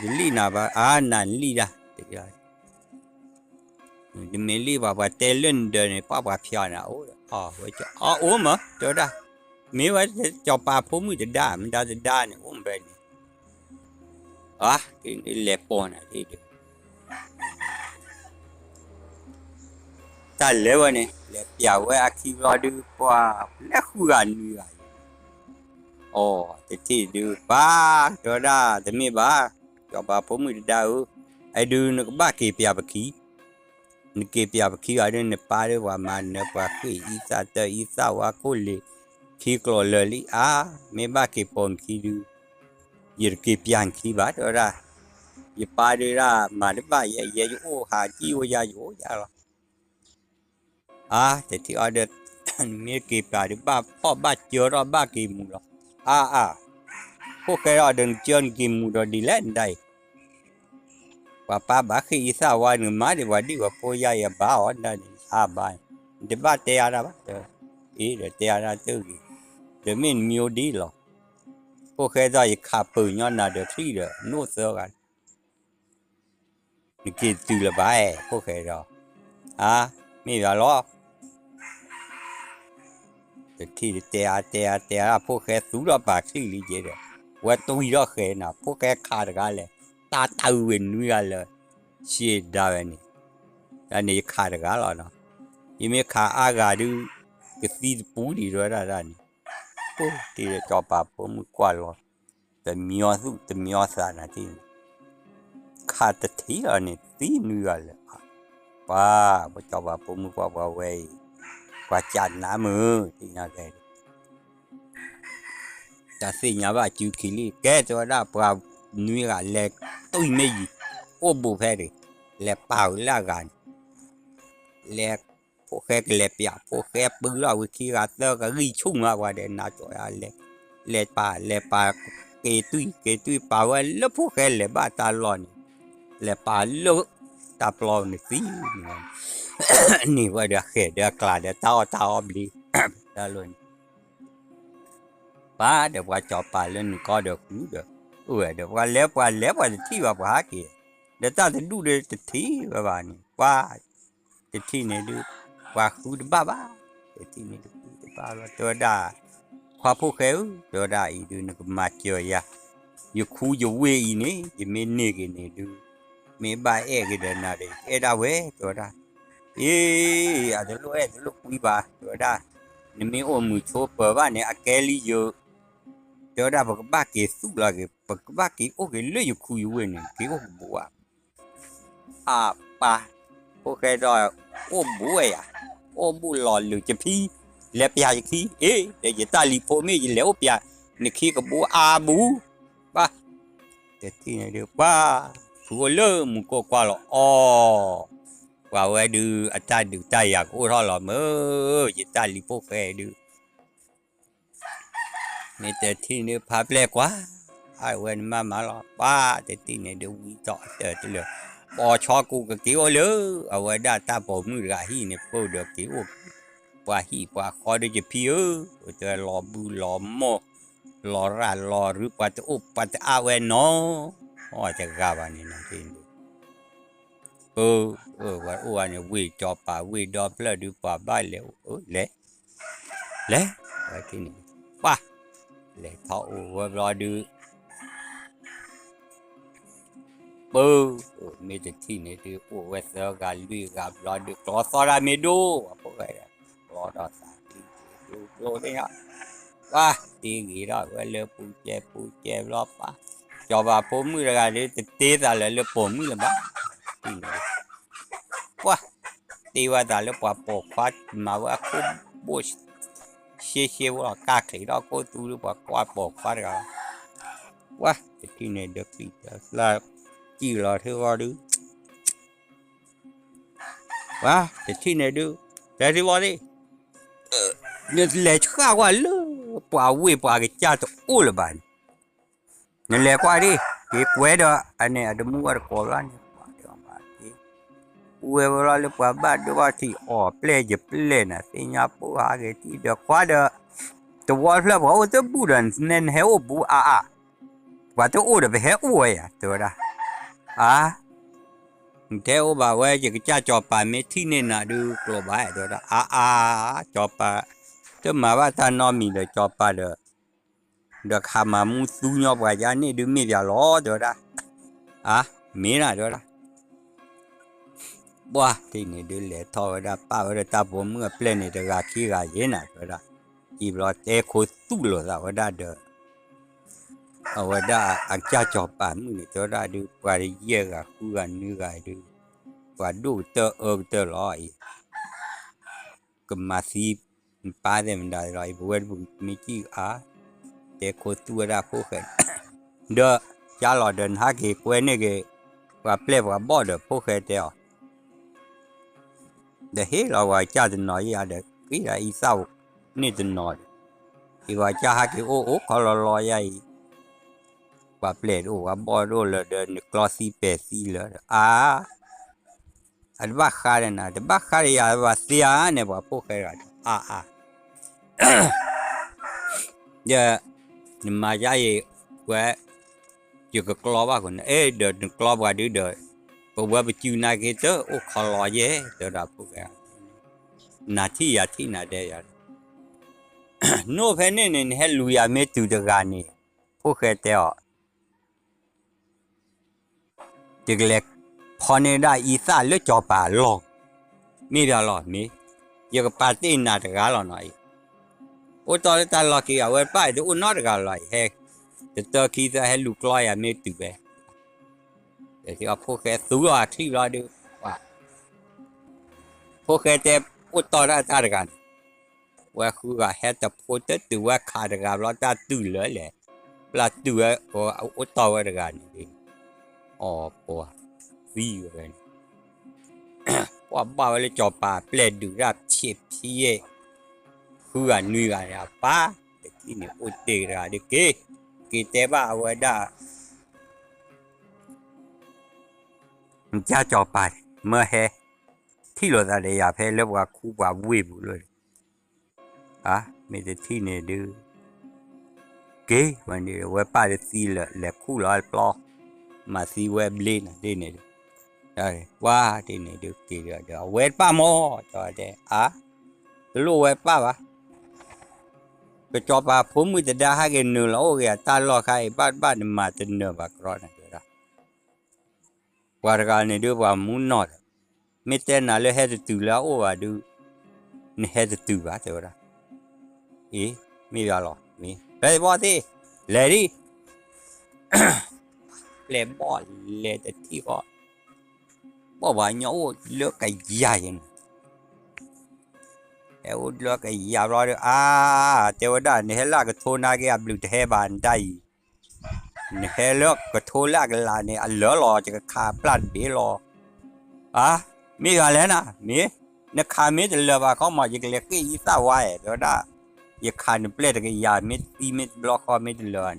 ye li na ba na li da de me li ba te len de ne pa phya na we cha ma to da me wa cho pa phu mu de da me da ne be ne cái le po na ti de ta le wa ne le pya we a ki lo du pa le khu ga nu ga ti du ba to da de me ba cho pa phu mu da ai du ne ba ki pya ba ki ne ki pya ba ki ga ne pa de wa ma ne pa ki i sa wa ko le ki klo le li me ba ki pon ki du ye ki pian ki ba to da ye pa de ra ma de ba ye ha ji wo ya lo te ti order me ki pa de ba po ba chyo ro ba ki mu lo ko ke ro den chyon ki mu do di len dai pa ba khi sa wa nu ma de wa di wa po ya ba o da ni ba de ba te ara ba de te ara tu ki de min myo di lo ko ke da ye kha pu nyo na de thi de no so ga ni ki tu la ba ko ke ro mi ya lo thì te po ke su ra ba thi li je de wa tu ro ke na po ke kha da ga le ta tau wen nu ya le shi da ni da ni kha da ga lo no yi me kha ga du ke si pu di ro da ni po ti de cho pa po mu kwa lo te myo sa na ti kha ta thi ni ti nu ya le ba cho pa po mu kwa we qua chăn ná mơ thì nhà cái ta xin nhà bà chịu khí li cái cho đã bảo nuôi gà lẹ tôi mấy gì ô bù phê đi lẹ bảo là gà lẹ phố khe lẹ bia phố khe bự là khi gà tơ cái ghi chung à qua để nào cho lẹ bà cái tuy bảo là lớp phố khe lẹ bà ta lon lẹ bà lớp ta lon này tí ni wa da khe da kla da tao bli da luôn ba de wa cho pa lên có được cú được de wa thi wa ba ki de ta de du de thi ba ni wa de thi ne du wa khu de ba de thi ne du ba la to da khoa phu kheu to da I du ne ma chyo ya yu khu yu we I ni ye me ne ke ne du me ba ke de na de da we to da ada lu kui ba da ni me o mu cho pa ba ne akeli yo da ba ke su la ke ba ke o ke le yu ku yu we ne ke o bu wa pa o ke do o bu ya o bu lo lu che pi le pya ki de ye ta li po me ye le o pya ni ki ko bu bu ba de ti ne de ba fu le mu ko kwa lo qua về đưa ta đưa tay à cô thôi là mơ chỉ ta li phố khe đưa nên thế thì nếu pháp lệ quá ai quên mà lo ba thế thì này đều bị tọt thế là bỏ cho cô cái kiểu lỡ ở ngoài đã ta bỏ mũi gà hi này cô được kiểu qua hi qua khó để chụp phía rồi lò bu lò mò lò ra lò rửa qua tới úp qua tới ao nó ôi trời gà vào này thì ว่าอ้วนเนี่ยวิ่งจอป่าวิ่งดอเพลดูป่าบ้านเร็วเละไว้ที่นี่ป่ะเละท้อว่ารอดูมีแต่ที่นี่ดูเวสเซอร์กันลุยกับรอดูรอสอรามีดูพวกอะไรรอดอสาดูเนี่ยป่ะตีกี่รอบเวลาปูเจ็บรอบป่ะจอป่าผมมืออะไรเนี่ยตีอะไรเลยผมมือละบ้าที่นี่ป่ะตีว่าแต่ละป่ะปกฟัดมาว่าคุ้มบุชเชี่ยว่ากาขี้เราก็ตูรู้ป่ะกว่าปกฟัดกันว่าที่นี่เด็กที่แล้วจีเราเท่าดูว่าที่นี่ดูแต่ที่ว่าดิเนี่ยเล็กข้าวว่าเลยป่าวิ่งป่าก็จ้าตัวอู้ละบ้านเนี่ยเล็กกว่าดิที่กวยเด้ออันนี้อะดูมัวร์โคลันเวลาเลี้ยป่าบ้านดูว่าที่เพลย์เพลย์นะสิงคโปร์หาเกที่เด็กว่าเด้อตัวเรื่องว่าโอ้ตัวบูรันเน้นเหวบูว่าตัวอู้เด้อไปเหวตัวละเท่าบ่าวจะกิจจอป่าไม่ที่นี่นะดูกลัวบ้าตัวละจอป่าตัวมาว่าท่านนอมีเลยจอป่าเด้อข้ามามุสุญญ์ว่าจะนี่ดูมีเดียล้อตัวละมีนะตัวละบ้าที่นี่ดูเลยท้อว่าป้าว่าตาผมเมื่อเพลนนี่เด็กขี้กาเย็นนะตัวละอีบล้อเตะโคตรตู้เลยว่าเด้อว่าอันจ้าจอป่ามึงนี่ตัวละดูว่าเยอะกับคู่กันนึกกันดูว่าดูเตอเตอร้อยก็มาซีป้าเดมันได้ร้อยบัวบุมีจีแต่โคตัวละพวกกันเด้อจ้าหลอดเดินหาเกกวยนี่เกว่าเปล่ว่าบ่เด้อพวกกันเดียวเดี๋ยวเฮ้เราว่าจ้าจะน้อยเด้อกี่ไรอีเศร้านี่จะน้อยอีว่าจ้าหาเกเขาลอยใหญ่ว่าเปล่ว่าบ่รู้เลยเดินกลอสีเปสีเลยอันบ้าขาเลยนะแต่บ้าขาเลยว่าเสียเนี่ยว่าพวกกันเดี๋ยวนี่มาใจว่าอยู่กับกลอว่าคนเดินกลอว่าเดินเพราะว่าไปจูนายกิเตอร์เขาลอยเดี๋ยวรับพวกกันนาที่นาเดียร์โน้เพนนี่เฮลูยาเมตุดกันนี่พวกกันเดียวเด็กเล็กพอเนี่ยได้อีสานเลือดจอป่าหลอกมีเดียวหลอกมีอยู่กับปาร์ตี้นาตะการหลอกหน่อยตอนตลอดกี่เอาไว้ไปดูนอตะการหลอกเฮ้แต่ตัวคิดจะให้ลูกลอยเมตุเบแต่ที่ว่าพวกแกตัวที่รอดูว่าพวกแกจะตอนตาตะการว่าคือว่าเฮตพูดตัวขาตะการเราตาตื่นเลยแหละปลาตัวตอนตะการนี่ปวดวิ่งเลยว่าบ้าเลยจอป่าเปลี่ยนดูรับเฉียบเพี้ยคืออันนี้กันนะป้าแต่ที่นี่เตะระดิกี่เตะบ้าว่าได้จ้าจอป่าเมื่อเฮที่เราได้ยาเพลแล้วว่าคู่ว่าวิ่งเลยไม่ได้ที่นี่ดูวันนี้ว่าป้าจะซีเลยคู่ร้อยปลอมาซีเว็บเล่นที่นี่ได้ว่าที่นี่ดูกี่เดี๋ยวเวทป้าโมจอเดรู้เวทป้าวะไปจอป่าผมมือจะได้ให้กันเนื้อแล้วตาลอใครบ้านมาจะเนื้อบักรอนะเดี๋ยวว่าการนี่ดูว่ามุนนอดไม่เต้นน่ะเลยให้ตัวแล้วว่าดูนี่ให้ตัวว่าเดี๋ยวมีอะไรมีเลยบอที่เลยดิเลยบอเลยแต่ที่ก็บอกว่าเนาะเลือกไก่ใหญ่เลือกไก่ใหญ่รอดูเจ้าด้านนี่เฮล่าก็โทรนาเกียบลูเทบานได้นี่เฮเลือกก็โทรลากลาเนี่ยเหลือรอจะขาปลัดเบลอมีอะไรนะมีนักขามีแต่เลือกว่าเขามาจะเรียกกี่ยี่สิบวันเดี๋ยวได้ยังขาดเปลี่ยนกันยามีตีมีบล็อกคอมีแต่เลือก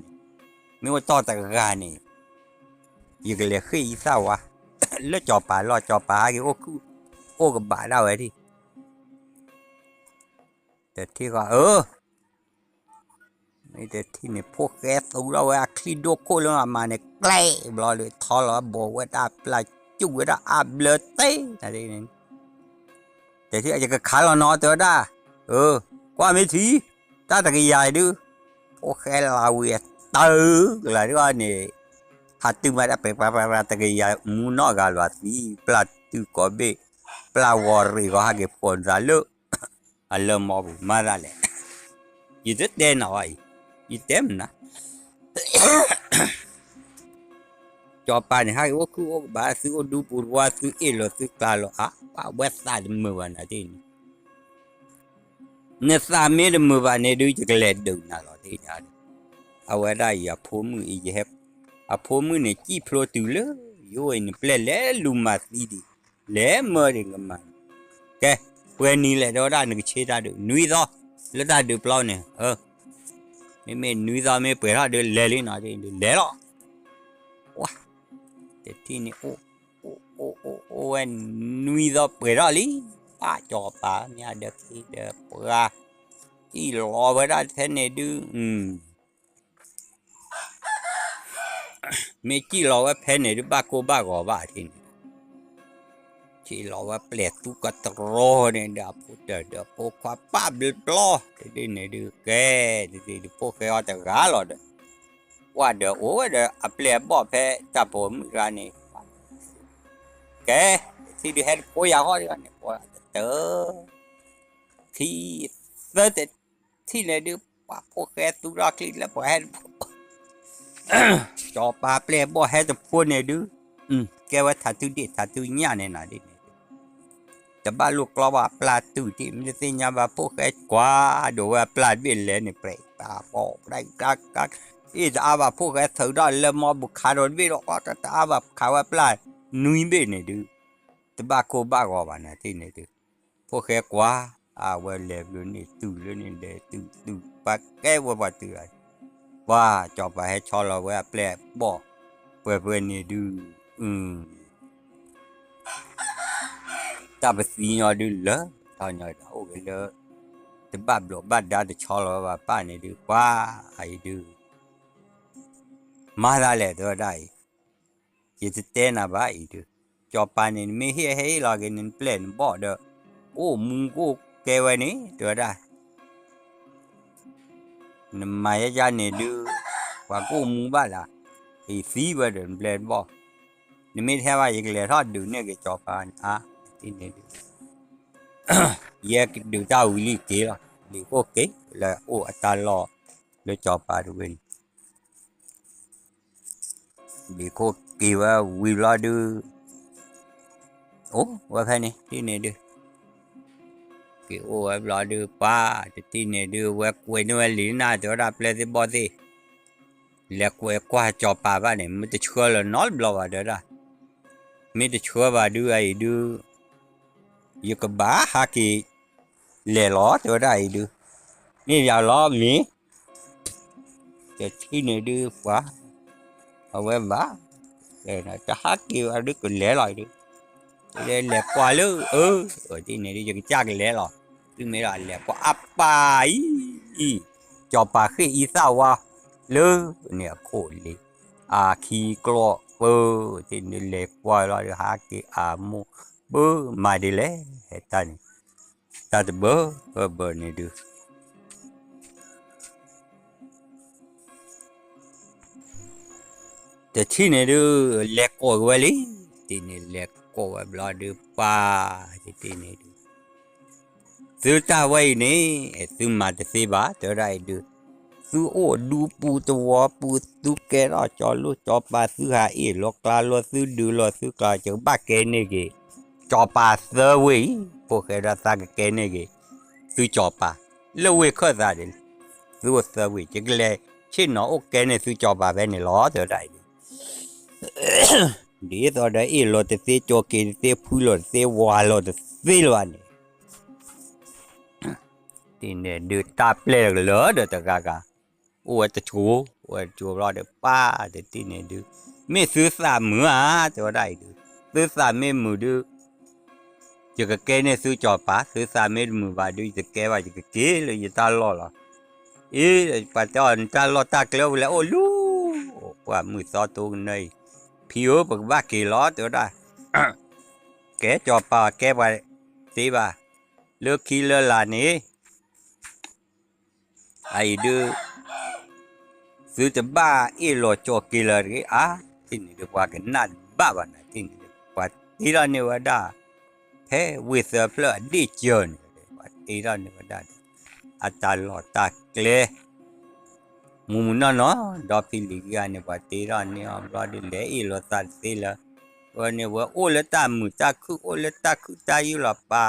มีว่าต่อแต่กันนี่ยังเรียกกี่ยี่สิบวันเลือกจอป่ารอจอป่ากี่กับบาดเอาไว้ที่แต่ที่ก็ไม่แต่ที่นี่พวกแกตัวเราคลีโดโคลมาเนี่ยใกล้บลอเลยทอลบอกว่าตาปลา จุกได้อาเบลเต้อะไรนี่แต่ที่อาจจะขายเรานอตัวได้qua mấy thứ ta là cái dài đưa ô khe là việc từ là đứa này hạt từ mà đã phải ta cái dài muốn nó gà loạt gì plat từ có bê flower có hai cái phần ra lỡ à lỡ mò mà ra lẹ gì rất đen rồi gì tém nè cho bà này hai cái ô bà xứ ô đu bùn qua xứ yên rồi xứ ta rồi à bà quét xa đi mưa vào này thì nên xa mấy đứa mưa vào này đứa chỉ cái lẹt đường nào rồi thì nhá à vậy đây à phố mưa gì hết à phố mưa này chỉ pro từ lỡ rồi này ple lẽ lùm mà đi đi lẽ mưa đi ngầm mà cái quên đi lại đó ra được chế ra được núi do lỡ ra được bao này mấy núi do mấy bữa ra được lẽ lên nào thì lẽ đó wow thế thì này ô núi do bữa ra lý ba cho bà nhà được thì được bữa chỉ lo với ra thế này đưa mấy chỉ lo với thế này đưa ba cô ba gò ba thì chỉ lo với plẹt tu cắt rô này đã được phố qua ba bự lo thế này đưa cái thì phố cái ở trong gà rồi đó qua được ủa được à plẹt bỏ phê chập bổn ra này cái thì đi hết phố giàu thôi này phố tớ khi tới thì này đưa bà phố cái tu ra khi là bỏ hết cho bà plẹt bỏ hết được phố này đưa cáiว่าถ้าtu nhà này là điแต่บ้านลูกเราว่าปลาตู้ที่มันจะสิญาว่าพวกแกกว่าดูว่าปลาเบี้ยเลยนี่เปรตปลาปอกได้กักอีจะอาว่าพวกแกถือได้เลยมอบุคาโดนเบี้ยหรอกแต่อาว่าเขาว่าปลานุ้ยเบี้ยนี่ดูแต่บ้าโคบ้ากว่านะที่นี่ดูพวกแกกว่าว่าเล็บเลยนี่ตู้เลยนี่เด็ดตู้ปลาแกว่าตู้อะไรว่าจอบไปให้ชอเราว่าแปลบอกเปิดนี่ดูta phải xin nhau đi lỡ tao nhờ đâu cái lỡ thì bà lộ bà đã được cho nó và bà này được quá hay được mà ra lẽ rồi đây chỉ tên là vậy được cho bà này mới hay là cái nên plan bỏ được mùng cô kêu vậy nè rồi đây mà ra này được và cô mùng bà là thì phí vào được plan bỏ nên mới theo vậy cái lẽ thoát được nè cái cho bà thì này giờ cái điều tao lý kế là lý ok là ta lo để cho bà được bên lý cô kỳ và vi lo đưa và phải này thì này đưa cái em lo đưa ba thì này đưa và quên nó lý na cho ra play the body là quên qua cho bà và này mới được chưa là nói lo vào đó ra mới được chưa vào đưa ai đưa giờ cái bá ha kỳ lẻ ló cho đây đượcนี่ยาวล้อมีแต่ที่นี่ดื้อกว่าเอาไว้บ้าแต่นะจะฮักกี่อันนี้ก็แหล่ลอยดิแหล่กว่าเลยที่นี่ดิจะจ้างแหล่ลอยซึ่งไม่ได้แหล่กว่าอับไปจอบปากคืออีสาวะเลยเนี่ยโคตรเลยขี้กลัวที่นี่แหล่กว่าเราจะฮักกี่มูmà đi lấy hết ta từ bơ này đượcแต่ที่นี่ดูเล็กกว่าเลยที่นี่เล็กกว่าบลาดูป้าที่นี่ดูซื้อตาไว้นี่ซื้อมาจะซื้อบาทอะไรดูซื้อดูปูตัวปูตุกแกเราจอลูจอปลาซื้อหาลอกลาลซื้อดูลซื้อกลาเจอบ้าแกนี่เกcho bà sơ vị bộ cái ra sang cái này kì tôi cho bà lâu về khó ra đến tôi sơ vị chứ cái này chứ nó ok này tôi cho bà bên này ló rồi đây đi rồi đấy rồi thì sẽ cho cái sẽ phui rồi sẽ hòa rồi thì sẽ luôn thì này được tap lên lỡ được tất cả ta chú rồi được ba thì này được mấy thứ xa mưa rồi đây được thứ xa mấy mưa được chỉ cái này sư cho bà sư sa mê mù bà đi chỉ cái bà chỉ cái kia là gì ta lo là bà cho anh ta lo ta kêu là lu quả 16 tuổi này phiếu bậc ba kỳ ló tới đây แกจอป่าแกไปตีบ่าเลือกขี้เลือลานี้ไอ้ดื้อซื้อจะบ้าอีโลจอกิเลอร์ที่นี่ดีกว่ากันนั่นบ้าบ้านะที่นี่ดีกว่าที่เราเนี่ยว่าได้เฮ้ with a flood ดิเจนที่เราเนี่ยว่าได้อัตลอดตาเกลมุมนั้นเนาะดอพิลิกาเนี่ยว่าที่เราเนี่ยเราได้เลี้ยอีโลตัดสิละวันนี้ว่าโอเลตามุตาคือโอเลตาคือตาอยู่ละป่า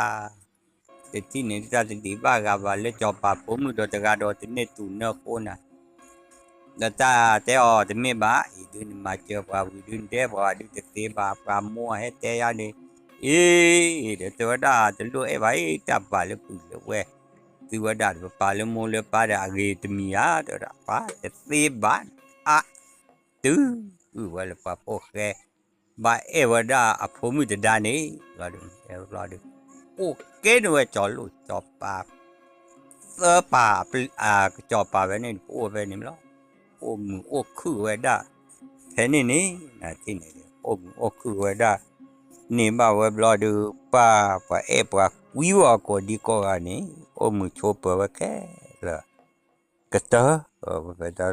แต่ที่นี่จะดีบ้ากาบาเลจอป่าผมมือดอตะกาดอที่เนี่ยตูเนื้อโคนะแล้วตาแต่อ๋อแต่ไม่บ้าอีดูนี่มาเจอป่าวิดูนี่เด้ป่าดูแต่เตะป่าป่ามัวให้แต่ยานี่เดี๋ยวตัวด้าจะรู้ไอ้ไว้จับป่าเลยปุ่นเลยเว้ยตัวด้าป่าเลยมัวเลยป่าเดี๋ยวเกตมีตัวด้าป่าแต่เตะบ้านตื้อว่าเลยป่าโอเคบ่เอวดาอภมุตดานี่รอดูโอเคด้วยจอลูจอป่าเสือป่าจอป่าไว้นี่โอ้ไว้นี่มั้งโอ้มือโอ้คือไว้ได้แค่นี้นี่นะที่นี่โอ้มือโอ้คือไว้ได้นี่บ่าวไว้รอดูป่าเอป่าวิวก็ดีกว่านี่โอ้มือโชว์ป่าไว้แค่ละกระเตอไปได้